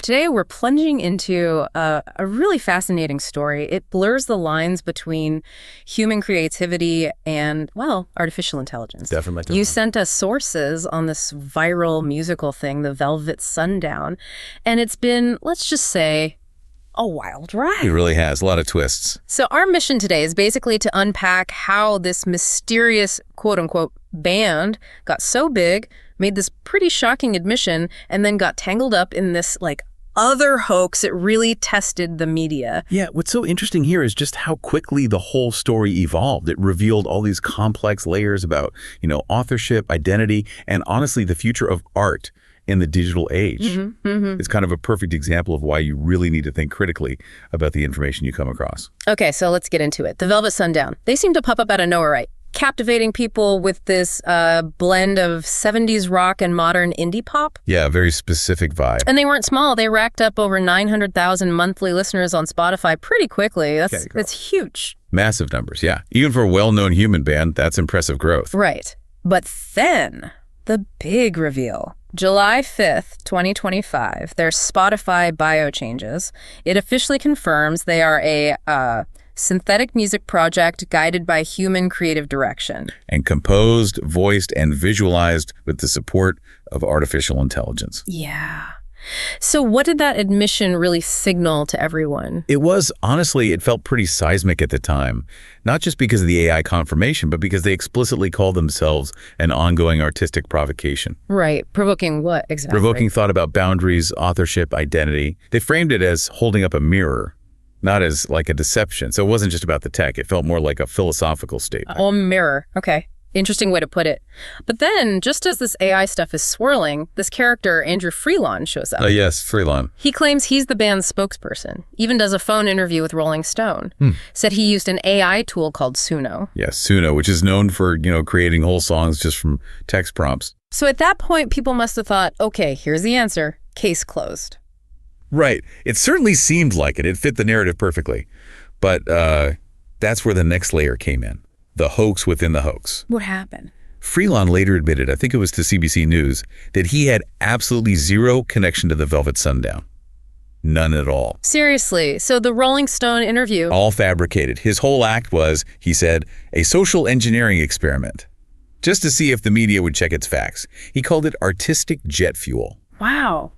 Today, we're plunging into a really fascinating story. It blurs the lines between human creativity and, well, artificial intelligence. Definitely. You sent us sources on this viral musical thing, the Velvet Sundown, and it's been, let's just say, a wild ride. It really has. A lot of twists. So our mission today is basically to unpack how this mysterious, quote-unquote, band got so big, made this pretty shocking admission, and then got tangled up in this, other hoax. It really tested the media. Yeah, what's so interesting here is just how quickly the whole story evolved. It revealed all these complex layers about, authorship, identity, and honestly, the future of art in the digital age. It's kind of a perfect example of why you really need to think critically about the information you come across. Okay, so let's get into it. The Velvet Sundown. They seem to pop up out of nowhere, right? Captivating people with this blend of 70s rock and modern indie pop. Yeah, a very specific vibe. And they weren't small. They racked up over 900,000 monthly listeners on Spotify pretty quickly. That's huge. Massive numbers, yeah. Even for a well-known human band, that's impressive growth. Right. But then, the big reveal. July 5th, 2025, their Spotify bio changes. It officially confirms they are a synthetic music project guided by human creative direction. And composed, voiced, and visualized with the support of artificial intelligence. Yeah. So what did that admission really signal to everyone? Honestly, it felt pretty seismic at the time. Not just because of the AI confirmation, but because they explicitly called themselves an ongoing artistic provocation. Right. Provoking what exactly? Provoking thought about boundaries, authorship, identity. They framed it as holding up a mirror, not as like a deception. So it wasn't just about the tech. It felt more like a philosophical statement. Oh, mirror. Okay. Interesting way to put it. But then, just as this AI stuff is swirling, this character, Andrew Freelon, shows up. Yes, Freelon. He claims he's the band's spokesperson, even does a phone interview with Rolling Stone. Said he used an AI tool called Suno. Yes, Suno, which is known for, creating whole songs just from text prompts. So at that point, people must have thought, okay, here's the answer. Case closed. Right. It certainly seemed like it. It fit the narrative perfectly. But that's where the next layer came in. The hoax within the hoax. What happened? Freelon later admitted, I think it was to CBC News, that he had absolutely zero connection to the Velvet Sundown. None at all. Seriously, so the Rolling Stone interview... All fabricated. His whole act was, he said, a social engineering experiment, just to see if the media would check its facts. He called it artistic jet fuel. Wow.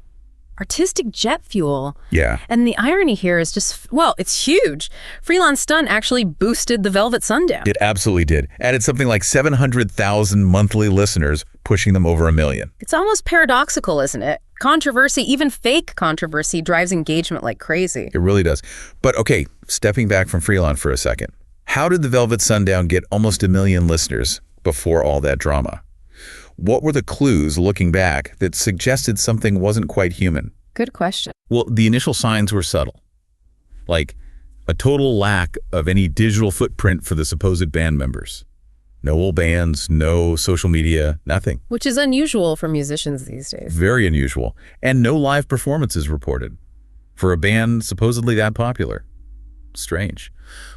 Artistic jet fuel. Yeah. And the irony here is just, well, it's huge. Freelon's stunt actually boosted the Velvet Sundown. It absolutely did. Added something like 700,000 monthly listeners, pushing them over 1 million. It's almost paradoxical, isn't it? Controversy, even fake controversy, drives engagement like crazy. It really does. But okay, stepping back from Freelon for a second. How did the Velvet Sundown get almost 1 million listeners before all that drama? What were the clues, looking back, that suggested something wasn't quite human? Good question. Well, the initial signs were subtle. Like a total lack of any digital footprint for the supposed band members. No old bands, no social media, nothing. Which is unusual for musicians these days. Very unusual. And no live performances reported. For a band supposedly that popular. Strange.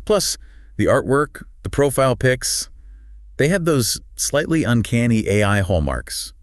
Plus, the artwork, the profile pics, they had those slightly uncanny AI hallmarks.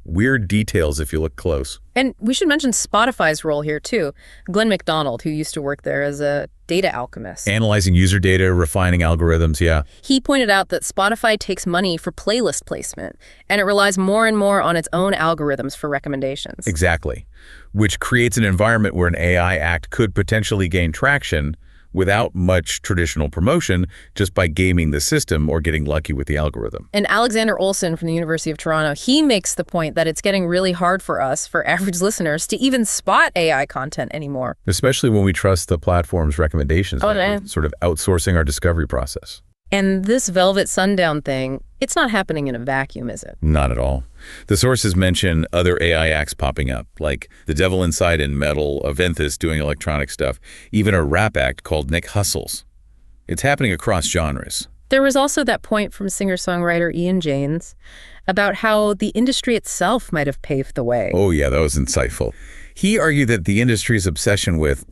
Weird details if you look close. And we should mention Spotify's role here, too. Glenn McDonald, who used to work there as a data alchemist. Analyzing user data, refining algorithms, yeah. He pointed out that Spotify takes money for playlist placement, and it relies more and more on its own algorithms for recommendations. Exactly. Which creates an environment where an AI act could potentially gain traction without much traditional promotion, just by gaming the system or getting lucky with the algorithm. And Alexander Olson from the University of Toronto, he makes the point that it's getting really hard for us, for average listeners, to even spot AI content anymore. Especially when we trust the platform's recommendations, sort of outsourcing our discovery process. And this Velvet Sundown thing, it's not happening in a vacuum, is it? Not at all. The sources mention other AI acts popping up, like The Devil Inside in metal, Aventhus doing electronic stuff, even a rap act called Nick Hustles. It's happening across genres. There was also that point from singer-songwriter Ian James about how the industry itself might have paved the way. Oh yeah, that was insightful. He argued that the industry's obsession with,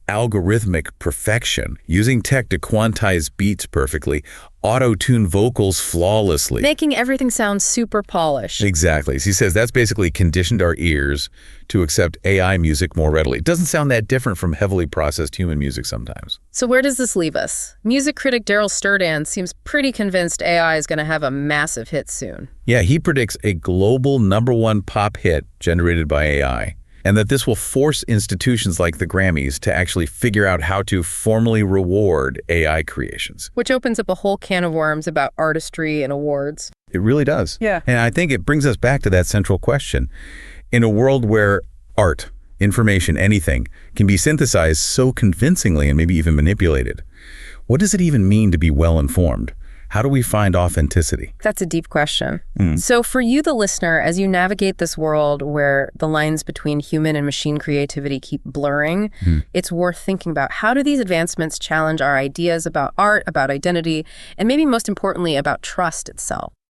algorithmic perfection, using tech to quantize beats perfectly, auto-tune vocals flawlessly. Making everything sound super polished. Exactly. He says that's basically conditioned our ears to accept AI music more readily. It doesn't sound that different from heavily processed human music sometimes. So where does this leave us? Music critic Daryl Sturdan seems pretty convinced AI is going to have a massive hit soon. Yeah, he predicts a global #1 pop hit generated by AI, and that this will force institutions like the Grammys to actually figure out how to formally reward AI creations. Which opens up a whole can of worms about artistry and awards. It really does. Yeah. And I think it brings us back to that central question. In a world where art, information, anything can be synthesized so convincingly and maybe even manipulated, what does it even mean to be well-informed? How do we find authenticity? That's a deep question. So for you, the listener, as you navigate this world where the lines between human and machine creativity keep blurring, it's worth thinking about how do these advancements challenge our ideas about art, about identity, and maybe most importantly, about trust itself.